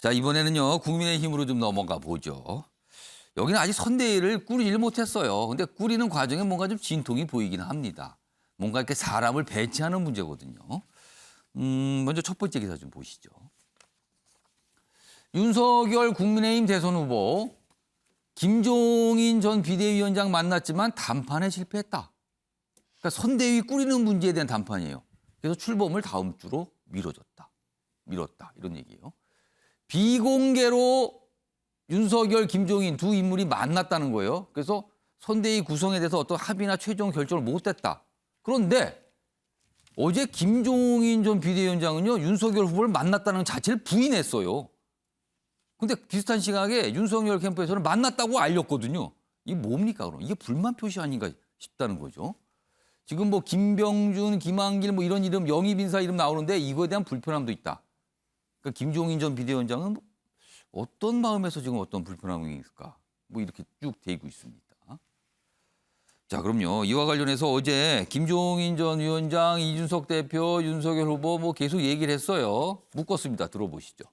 자, 이번에는요, 국민의힘으로 좀 넘어가 보죠. 여기는 아직 선대위를 꾸리질 못했어요. 근데 꾸리는 과정에 뭔가 좀 진통이 보이긴 합니다. 뭔가 이렇게 사람을 배치하는 문제거든요. 먼저 첫 번째 기사 좀 보시죠. 윤석열 국민의힘 대선 후보 김종인 전 비대위원장 만났지만 담판에 실패했다. 그러니까 선대위 꾸리는 문제에 대한 담판이에요. 그래서 출범을 다음 주로 미뤘다. 이런 얘기예요. 비공개로 윤석열, 김종인 두 인물이 만났다는 거예요. 그래서 선대위 구성에 대해서 어떤 합의나 최종 결정을 못했다. 그런데 어제 김종인 전 비대위원장은요, 윤석열 후보를 만났다는 자체를 부인했어요. 근데 비슷한 시각에 윤석열 캠프에서는 만났다고 알렸거든요. 이게 뭡니까, 그럼? 이게 불만 표시 아닌가 싶다는 거죠. 지금 뭐 김병준, 김한길 뭐 이런 이름, 영입 인사 이름 나오는데 이거에 대한 불편함도 있다. 그러니까 김종인 전 비대위원장은 어떤 마음에서 지금 어떤 불편함이 있을까? 뭐 이렇게 쭉 되고 있습니다. 자, 그럼요. 이와 관련해서 어제 김종인 전 위원장, 이준석 대표, 윤석열 후보 뭐 계속 얘기를 했어요. 묶었습니다. 들어보시죠.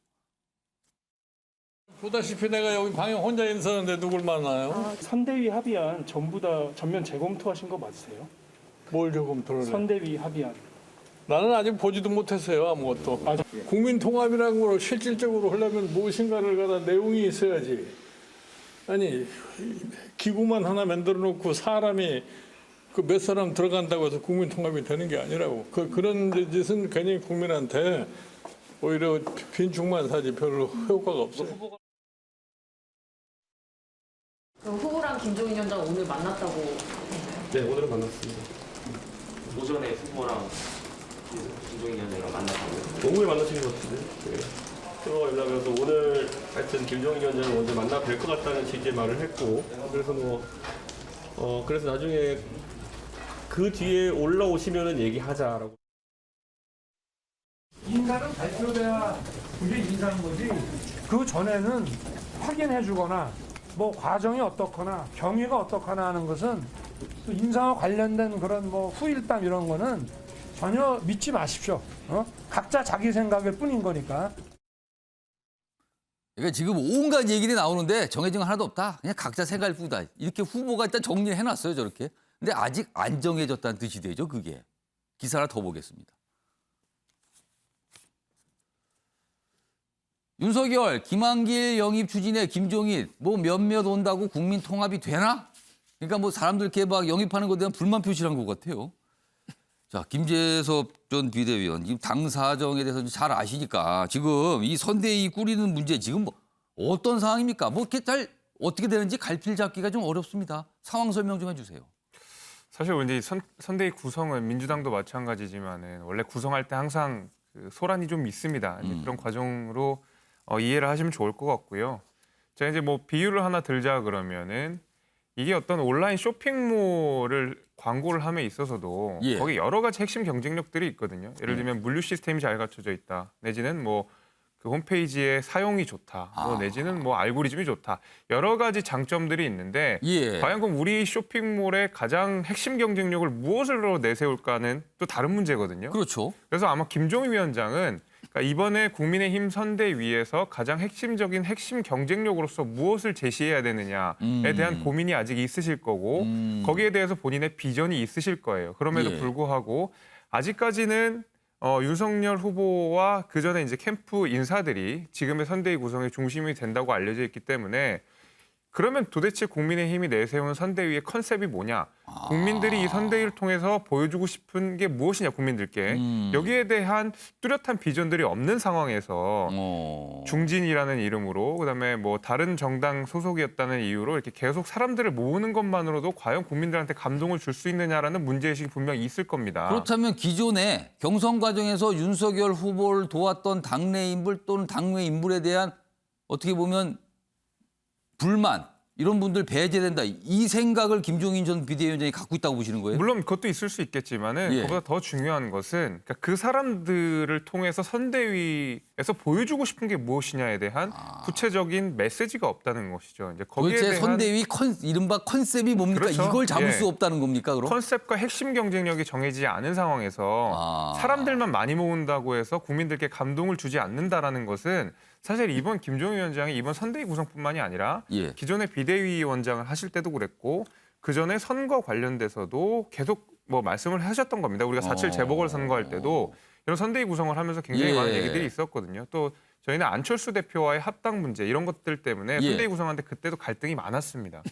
보다시피 내가 여기 방에 혼자 있었는데 누굴 만나요? 선대위 합의안 전부 다 전면 재검토하신 거 맞으세요? 뭘 조금 해? 선대위 합의안. 나는 아직 보지도 못했어요, 아무것도. 국민 통합이라는 걸 실질적으로 하려면 무엇인가를 갖다 내용이 있어야지. 아니, 기구만 하나 만들어 놓고 사람이 그 몇 사람 들어간다고 해서 국민 통합이 되는 게 아니라고. 그런 짓은 괜히 국민한테 오히려 빈축만 사지 별로 효과가 없어요. 그럼 후보랑 김종인 위원장 오늘 만났다고? 네, 오늘은 만났습니다. 오전에 후보랑 김종인 위원장이랑 만났다고요? 오후에 만나신 것 같은데. 네. 서로가 연락이 와서 오늘 하여튼 김종인 위원장을 먼저 만나 뵐 것 같다는 식의 말을 했고, 그래서 그래서 나중에 그 뒤에 올라오시면은 얘기하자라고. 인사는 발표돼야 그게 인사인 거지. 그 전에는 확인해주거나 뭐 과정이 어떻거나 경위가 어떻거나 하는 것은 또 인사와 관련된 그런 뭐 후일담 이런 거는 전혀 믿지 마십시오. 각자 자기 생각일 뿐인 거니까. 그러니까 지금 온갖 얘기들이 나오는데 정해진 거 하나도 없다. 그냥 각자 생각일 뿐이다. 이렇게 후보가 일단 정리를 해놨어요, 저렇게. 근데 아직 안 정해졌다는 뜻이 되죠, 그게. 기사 하나 더 보겠습니다. 윤석열, 김한길 영입 추진에 김종인 뭐 몇몇 온다고 국민 통합이 되나? 그러니까 뭐 사람들 이렇게 막 영입하는 것에 대한 불만 표시를 한 것 같아요. 자, 김재섭 전 비대위원, 지금 당 사정에 대해서 잘 아시니까 지금 이 선대위 꾸리는 문제 지금 뭐 어떤 상황입니까? 뭐 이렇게 잘 어떻게 되는지 갈피를 잡기가 좀 어렵습니다. 상황 설명 좀 해주세요. 사실 이제 선대위 구성은 민주당도 마찬가지지만은 원래 구성할 때 항상 그 소란이 좀 있습니다. 이제 그런 과정으로 이해를 하시면 좋을 것 같고요. 제가 이제 뭐 비유를 하나 들자 그러면은 이게 어떤 온라인 쇼핑몰을 광고를 함에 있어서도 예. 거기 여러 가지 핵심 경쟁력들이 있거든요. 예를 들면 물류 시스템이 잘 갖춰져 있다. 내지는 뭐 그 홈페이지의 사용이 좋다. 뭐 내지는 뭐 알고리즘이 좋다. 여러 가지 장점들이 있는데 예. 과연 그럼 우리 쇼핑몰의 가장 핵심 경쟁력을 무엇으로 내세울까는 또 다른 문제거든요. 그렇죠. 그래서 아마 김종인 위원장은 그러니까 이번에 국민의힘 선대위에서 가장 핵심적인 핵심 경쟁력으로서 무엇을 제시해야 되느냐에 대한 고민이 아직 있으실 거고 거기에 대해서 본인의 비전이 있으실 거예요. 그럼에도 예. 불구하고 아직까지는 윤석열 후보와 그 전에 이제 캠프 인사들이 지금의 선대위 구성의 중심이 된다고 알려져 있기 때문에 그러면 도대체 국민의힘이 내세우는 선대위의 컨셉이 뭐냐? 국민들이 이 선대위를 통해서 보여주고 싶은 게 무엇이냐, 국민들께. 여기에 대한 뚜렷한 비전들이 없는 상황에서 중진이라는 이름으로 그다음에 뭐 다른 정당 소속이었다는 이유로 이렇게 계속 사람들을 모으는 것만으로도 과연 국민들한테 감동을 줄 수 있느냐라는 문제의식이 분명히 있을 겁니다. 그렇다면 기존에 경선 과정에서 윤석열 후보를 도왔던 당내 인물 또는 당외 인물에 대한 어떻게 보면 불만 이런 분들 배제된다. 이 생각을 김종인 전 비대위원장이 갖고 있다고 보시는 거예요? 물론 그것도 있을 수 있겠지만은 예. 그보다 더 중요한 것은 그러니까 그 사람들을 통해서 선대위에서 보여주고 싶은 게 무엇이냐에 대한 구체적인 메시지가 없다는 것이죠. 이제 거기에 도대체 대한 선대위 이른바 컨셉이 뭡니까? 그렇죠. 이걸 잡을 예. 수 없다는 겁니까? 그럼? 컨셉과 핵심 경쟁력이 정해지지 않은 상황에서 사람들만 많이 모은다고 해서 국민들께 감동을 주지 않는다라는 것은 사실 이번 김종인 위원장이 이번 선대위 구성뿐만이 아니라 예. 기존의 비대위원장을 하실 때도 그랬고 그 전에 선거 관련돼서도 계속 뭐 말씀을 하셨던 겁니다. 우리가 4.7 재보궐 선거할 때도 이런 선대위 구성을 하면서 굉장히 예. 많은 얘기들이 있었거든요. 또 저희는 안철수 대표와의 합당 문제 이런 것들 때문에 예. 선대위 구성하는데 그때도 갈등이 많았습니다.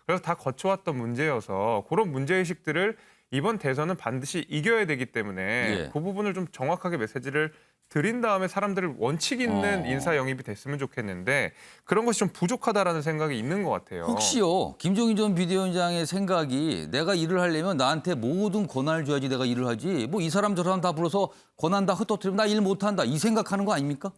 그래서 다 거쳐왔던 문제여서 그런 문제의식들을 이번 대선은 반드시 이겨야 되기 때문에 예. 그 부분을 좀 정확하게 메시지를 드린 다음에 사람들을 원칙 있는 인사 영입이 됐으면 좋겠는데 그런 것이 좀 부족하다라는 생각이 있는 것 같아요. 혹시요, 김종인 전 비대위원장의 생각이 내가 일을 하려면 나한테 모든 권한을 줘야지 내가 일을 하지. 뭐 이 사람 저 사람 다 불러서 권한 다 흩어뜨리면 나 일 못한다. 이 생각하는 거 아닙니까?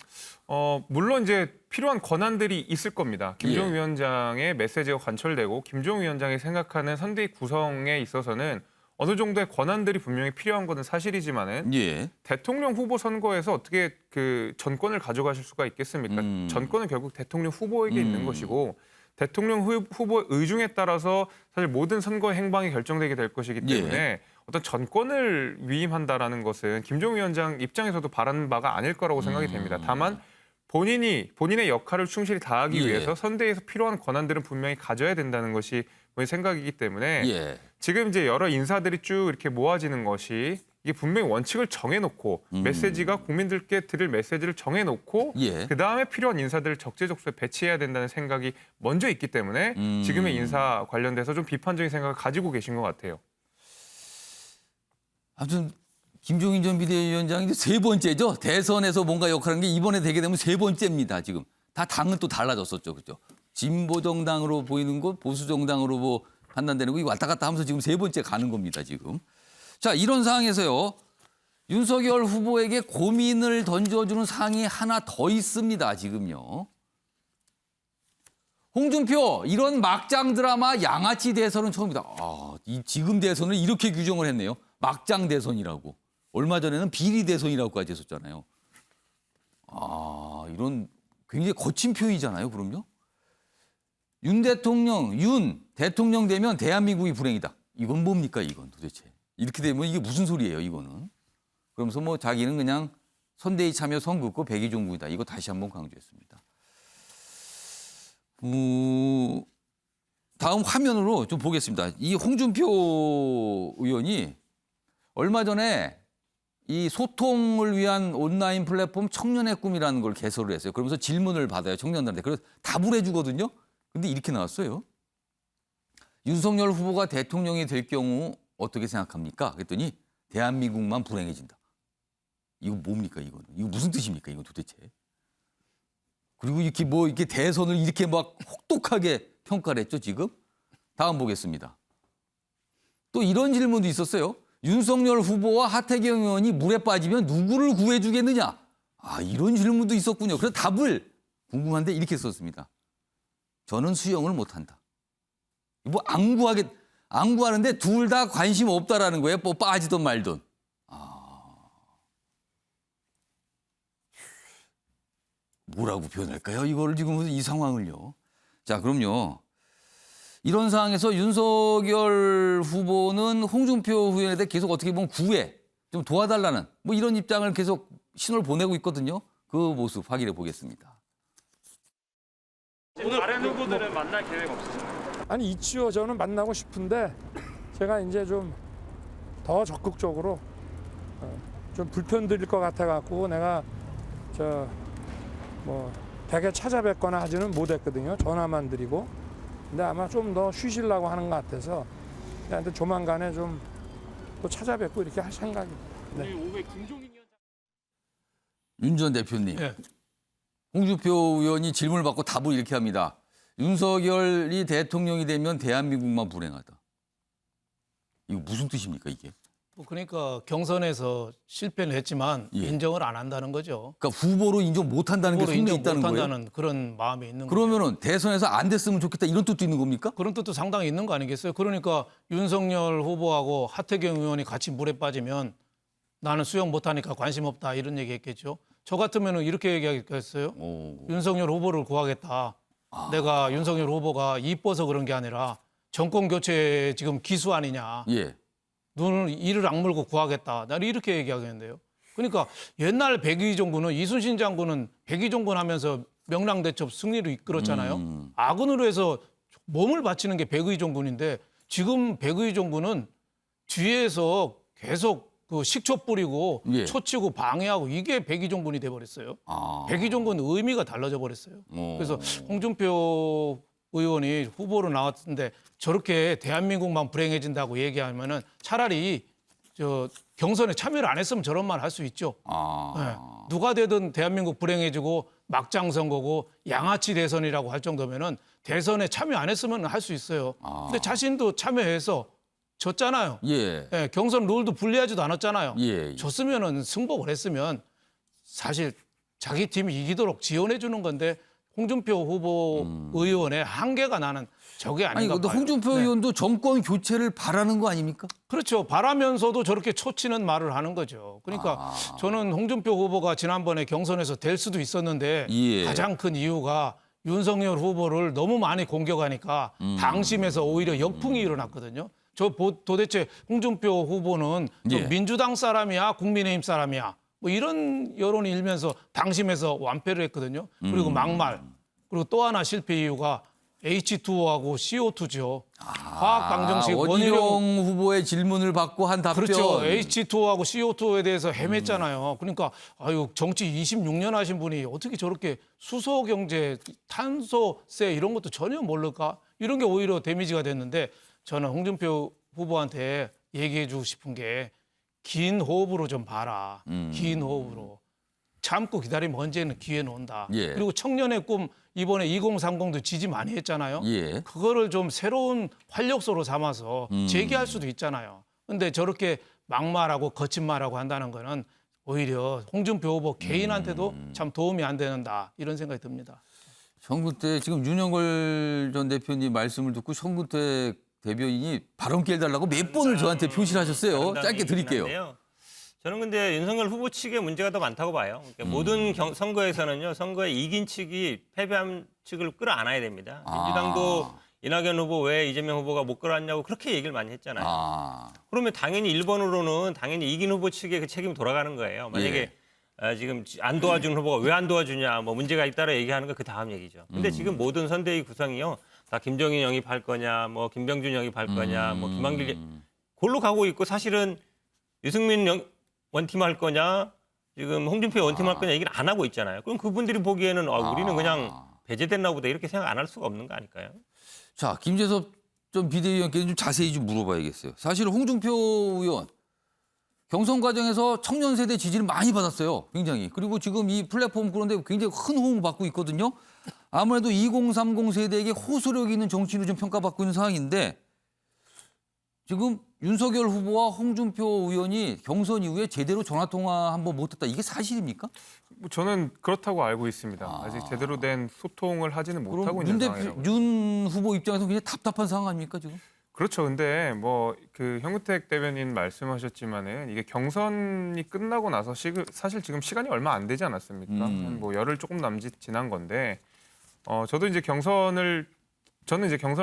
물론 이제 필요한 권한들이 있을 겁니다. 김종인 예. 위원장의 메시지가 관철되고 김종인 위원장이 생각하는 선대위 구성에 있어서는 어느 정도의 권한들이 분명히 필요한 것은 사실이지만은 예. 대통령 후보 선거에서 어떻게 그 전권을 가져가실 수가 있겠습니까? 전권은 결국 대통령 후보에게 있는 것이고 대통령 후보의 의중에 따라서 사실 모든 선거 행방이 결정되게 될 것이기 때문에 예. 어떤 전권을 위임한다라는 것은 김종인 위원장 입장에서도 바라는 바가 아닐 거라고 생각이 됩니다. 다만 본인의 역할을 충실히 다하기 예. 위해서 선대위에서 필요한 권한들은 분명히 가져야 된다는 것이 저의 생각이기 때문에 예. 지금 이제 여러 인사들이 쭉 이렇게 모아지는 것이 이게 분명히 원칙을 정해놓고 메시지가 국민들께 드릴 메시지를 정해놓고 예. 그 다음에 필요한 인사들을 적재적소에 배치해야 된다는 생각이 먼저 있기 때문에 지금의 인사 관련돼서 좀 비판적인 생각을 가지고 계신 것 같아요. 아무튼 김종인 전 비대위원장이 이제 세 번째죠. 대선에서 뭔가 역할하는 게 이번에 되게 되면 세 번째입니다. 지금 다 당은 또 달라졌었죠, 그죠? 진보 정당으로 보이는 거, 보수 정당으로 뭐 판단되는 거 이거 왔다 갔다 하면서 지금 세 번째 가는 겁니다, 지금. 자, 이런 상황에서요. 윤석열 후보에게 고민을 던져주는 사항이 하나 더 있습니다, 지금요. 홍준표 이런 막장 드라마 양아치 대선은 처음이다. 이 지금 대선을 이렇게 규정을 했네요. 막장 대선이라고. 얼마 전에는 비리 대선이라고까지 했었잖아요. 이런 굉장히 거친 표현이잖아요, 그럼요. 윤 대통령 되면 대한민국이 불행이다. 이건 뭡니까, 이건 도대체. 이렇게 되면 이게 무슨 소리예요, 이거는. 그러면서 뭐 자기는 그냥 선대위 참여 선긋고 백의종군이다. 이거 다시 한번 강조했습니다. 다음 화면으로 좀 보겠습니다. 이 홍준표 의원이 얼마 전에 이 소통을 위한 온라인 플랫폼 청년의 꿈이라는 걸 개설을 했어요. 그러면서 질문을 받아요, 청년들한테. 그래서 답을 해주거든요. 근데 이렇게 나왔어요. 윤석열 후보가 대통령이 될 경우 어떻게 생각합니까? 그랬더니 대한민국만 불행해진다. 이거 뭡니까, 이거는? 이거 무슨 뜻입니까, 이거 도대체? 그리고 이렇게 대선을 이렇게 막 혹독하게 평가를 했죠, 지금? 다음 보겠습니다. 또 이런 질문도 있었어요. 윤석열 후보와 하태경 의원이 물에 빠지면 누구를 구해주겠느냐? 이런 질문도 있었군요. 그래서 답을 궁금한데 이렇게 썼습니다. 저는 수영을 못한다. 뭐 안구하는데 둘 다 관심 없다라는 거예요. 뭐 빠지든 말든. 뭐라고 표현할까요? 이거를 지금 이 상황을요. 자, 그럼요. 이런 상황에서 윤석열 후보는 홍준표 의원에 대해 계속 어떻게 보면 구애, 좀 도와달라는 뭐 이런 입장을 계속 신호를 보내고 있거든요. 그 모습 확인해 보겠습니다. 오늘 다른 후보들은 만날 계획 없으신가요? 아니 있지요. 저는 만나고 싶은데 제가 이제 좀 더 적극적으로 좀 불편 드릴 것 같아 갖고 내가 뭐 댁에 찾아뵙거나 하지는 못했거든요. 전화만 드리고. 근데 아마 좀 더 쉬시려고 하는 것 같아서 근데 조만간에 좀 또 찾아뵙고 이렇게 할 생각입니다. 네. 오후에 김종인 위원장 윤 전 대표님. 예. 홍준표 의원이 질문을 받고 답을 이렇게 합니다. 윤석열이 대통령이 되면 대한민국만 불행하다. 이거 무슨 뜻입니까, 이게? 그러니까 경선에서 실패를 했지만 예. 인정을 안 한다는 거죠. 그러니까 후보로 인정 못한다는 게 후보로 속내에 인정 있다는 거예요? 못한다는 그런 마음이 있는 거죠. 그러면은 대선에서 안 됐으면 좋겠다 이런 뜻도 있는 겁니까? 그런 뜻도 상당히 있는 거 아니겠어요? 그러니까 윤석열 후보하고 하태경 의원이 같이 물에 빠지면 나는 수영 못하니까 관심 없다 이런 얘기했겠죠. 저 같으면 이렇게 얘기하겠어요. 윤석열 후보를 구하겠다. 내가 윤석열 후보가 이뻐서 그런 게 아니라 정권 교체 지금 기수 아니냐. 예. 눈을 이를 악물고 구하겠다. 나는 이렇게 얘기하겠는데요. 그러니까 옛날 백의종군은 이순신 장군은 백의종군 하면서 명랑대첩 승리로 이끌었잖아요. 아군으로 해서 몸을 바치는 게 백의종 군인데 지금 백의종 군은 뒤에서 계속 그 식초 뿌리고 예. 초치고 방해하고 이게 백의종 군이 돼버렸어요. 백의종 군 의미가 달라져 버렸어요. 그래서 홍준표 의원이 후보로 나왔는데 저렇게 대한민국만 불행해진다고 얘기하면은 차라리 저 경선에 참여를 안 했으면 저런 말 할 수 있죠. 네. 누가 되든 대한민국 불행해지고 막장 선거고 양아치 대선이라고 할 정도면은 대선에 참여 안 했으면 할 수 있어요. 근데 자신도 참여해서 졌잖아요. 예. 예, 경선 룰도 불리하지도 않았잖아요. 예. 졌으면은 승복을 했으면 사실 자기 팀이 이기도록 지원해 주는 건데 홍준표 후보 의원의 한계가 나는 저게 아니 아닌가 근데 봐요. 홍준표 네. 의원도 정권 교체를 바라는 거 아닙니까? 그렇죠. 바라면서도 저렇게 초치는 말을 하는 거죠. 그러니까 저는 홍준표 후보가 지난번에 경선에서 될 수도 있었는데 예. 가장 큰 이유가 윤석열 후보를 너무 많이 공격하니까 당심에서 오히려 역풍이 일어났거든요. 도대체 홍준표 후보는 저 예. 민주당 사람이야, 국민의힘 사람이야. 뭐 이런 여론이 일면서 당심에서 완패를 했거든요. 그리고 막말. 그리고 또 하나 실패 이유가 H2O하고 CO2죠. 화학 방정식 원희룡 후보의 질문을 받고 한 답변. 그렇죠. H2O하고 CO2에 대해서 헤맸잖아요. 그러니까 아유 정치 26년 하신 분이 어떻게 저렇게 수소 경제, 탄소세 이런 것도 전혀 모를까? 이런 게 오히려 데미지가 됐는데 저는 홍준표 후보한테 얘기해 주고 싶은 게 긴 호흡으로 좀 봐라. 긴 호흡으로. 참고 기다리면 언제는 기회는 온다. 예. 그리고 청년의 꿈 이번에 2030도 지지 많이 했잖아요. 예. 그거를 좀 새로운 활력소로 삼아서 재기할 수도 있잖아요. 근데 저렇게 막말하고 거친 말하고 한다는 거는 오히려 홍준표 후보 개인한테도 참 도움이 안 된다. 이런 생각이 듭니다. 정근태 지금 윤영걸 전 대표님 말씀을 듣고 정근태 대변인이 발언기 해달라고 몇 번을 저한테 표시를 하셨어요. 짧게 드릴게요. 한데요. 저는 근데 윤석열 후보 측의 문제가 더 많다고 봐요. 그러니까 모든 선거에서는요, 선거에 이긴 측이 패배한 측을 끌어안아야 됩니다. 민주당도 이낙연 후보 왜 이재명 후보가 못 끌어안냐고 그렇게 얘기를 많이 했잖아요. 그러면 당연히 1번으로는 당연히 이긴 후보 측의 그 책임이 돌아가는 거예요. 만약에 지금 안 도와준 후보가 왜 안 도와주냐, 뭐 문제가 있다라 얘기하는 거 그 다음 얘기죠. 근데 지금 모든 선대위 구성이요, 다 김종인 영입할 거냐, 뭐 김병준 영입할 거냐, 뭐 김한길 골로 가고 있고 사실은 유승민 원팀 할 거냐, 지금 홍준표 원팀 할 거냐 얘기를 안 하고 있잖아요. 그럼 그분들이 보기에는 우리는 그냥 배제됐나 보다 이렇게 생각 안 할 수가 없는 거 아닐까요? 자, 김재섭 전 비대위원께는 좀 자세히 좀 물어봐야겠어요. 사실 홍준표 의원 경선 과정에서 청년 세대 지지를 많이 받았어요. 굉장히. 그리고 지금 이 플랫폼 그런데 굉장히 큰 호응을 받고 있거든요. 아무래도 2030 세대에게 호소력 있는 정치인으로 좀 평가받고 있는 상황인데 지금 윤석열 후보와 홍준표 의원이 경선 이후에 제대로 전화통화 한번 못했다. 이게 사실입니까? 뭐 저는 그렇다고 알고 있습니다. 아직 제대로 된 소통을 하지는 못하고 있는 상황이라고. 윤 후보 입장에서 굉장히 답답한 상황 아닙니까 지금? 그렇죠. 근데 뭐 그 형우택 대변인 말씀하셨지만은 이게 경선이 끝나고 나서 사실 지금 시간이 얼마 안 되지 않았습니까? 한 뭐 열흘 조금 남짓 지난 건데 저는 이제 경선을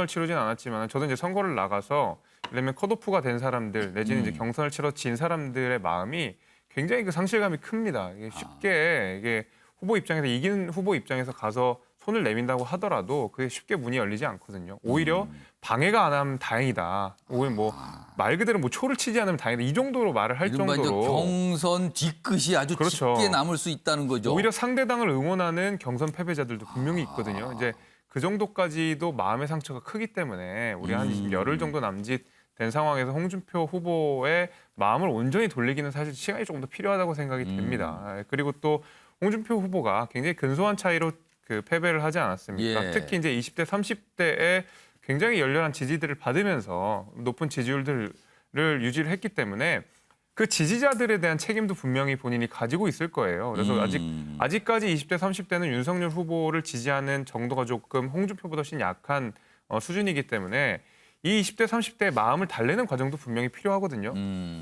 치르진 않았지만 저도 이제 선거를 나가서 예를 들면 컷오프가 된 사람들 내지는 이제 경선을 치러 진 사람들의 마음이 굉장히 그 상실감이 큽니다. 이게 쉽게 이게 후보 입장에서 이기는 후보 입장에서 가서 손을 내민다고 하더라도 그게 쉽게 문이 열리지 않거든요. 오히려 방해가 안 하면 다행이다. 오히려 뭐 말 그대로 뭐 초를 치지 않으면 다행이다. 이 정도로 말을 할 이른바 이제 정도로 경선 뒤끝이 아주 그렇죠. 짙게 남을 수 있다는 거죠. 오히려 상대당을 응원하는 경선 패배자들도 분명히 있거든요. 이제 그 정도까지도 마음의 상처가 크기 때문에 우리 한 열흘 정도 남짓 된 상황에서 홍준표 후보의 마음을 온전히 돌리기는 사실 시간이 조금 더 필요하다고 생각이 됩니다. 그리고 또 홍준표 후보가 굉장히 근소한 차이로 그 패배를 하지 않았습니까? 예. 특히 이제 20대, 30대에 굉장히 열렬한 지지들을 받으면서 높은 지지율들을 유지를 했기 때문에 그 지지자들에 대한 책임도 분명히 본인이 가지고 있을 거예요. 그래서 아직까지 20대, 30대는 윤석열 후보를 지지하는 정도가 조금 홍준표보다 훨씬 약한 수준이기 때문에 이 20대, 30대의 마음을 달래는 과정도 분명히 필요하거든요.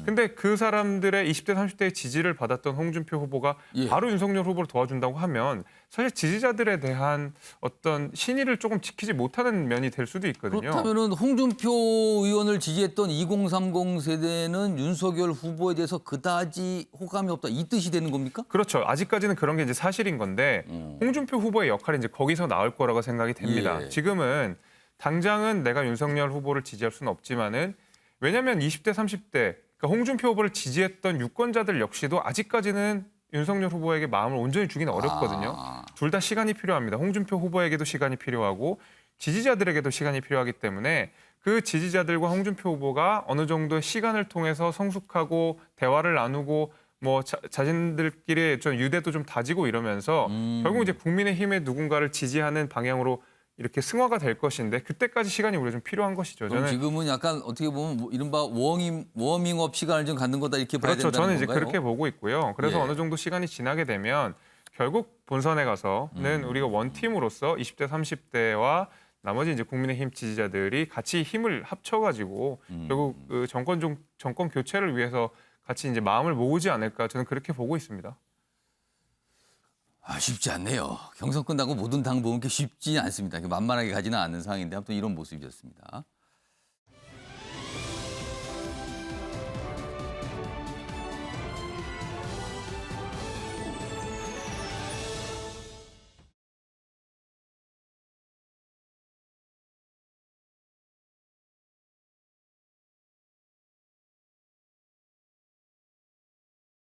근데 그 사람들의 20대, 30대의 지지를 받았던 홍준표 후보가 예. 바로 윤석열 후보를 도와준다고 하면 사실 지지자들에 대한 어떤 신의를 조금 지키지 못하는 면이 될 수도 있거든요. 그렇다면은 홍준표 의원을 지지했던 2030 세대는 윤석열 후보에 대해서 그다지 호감이 없다 이 뜻이 되는 겁니까? 그렇죠. 아직까지는 그런 게 이제 사실인 건데 홍준표 후보의 역할이 이제 거기서 나올 거라고 생각이 됩니다. 예. 지금은 당장은 내가 윤석열 후보를 지지할 수는 없지만은 왜냐하면 20대, 30대 그러니까 홍준표 후보를 지지했던 유권자들 역시도 아직까지는 윤석열 후보에게 마음을 온전히 주기는 어렵거든요. 둘 다 시간이 필요합니다. 홍준표 후보에게도 시간이 필요하고 지지자들에게도 시간이 필요하기 때문에 그 지지자들과 홍준표 후보가 어느 정도의 시간을 통해서 성숙하고 대화를 나누고 뭐 자신들끼리 좀 유대도 좀 다지고 이러면서 결국 이제 국민의힘의 누군가를 지지하는 방향으로 이렇게 승화가 될 것인데 그때까지 시간이 우리가 좀 필요한 것이죠. 그럼 저는 지금은 약간 어떻게 보면 뭐 이른바 워밍업 시간을 좀 갖는 거다 이렇게 봐야 그렇죠. 된다는 저는 이제 건가요? 그렇게 보고 있고요. 그래서 예. 어느 정도 시간이 지나게 되면 결국 본선에 가서는 우리가 원팀으로서 20대, 30대와 나머지 이제 국민의힘 지지자들이 같이 힘을 합쳐가지고 결국 그 정권 교체를 위해서 같이 이제 마음을 모으지 않을까 저는 그렇게 보고 있습니다. 쉽지 않네요. 경선 끝나고 모든 당 모은 게 쉽지 않습니다. 만만하게 가지는 않는 상황인데 아무튼 이런 모습이었습니다.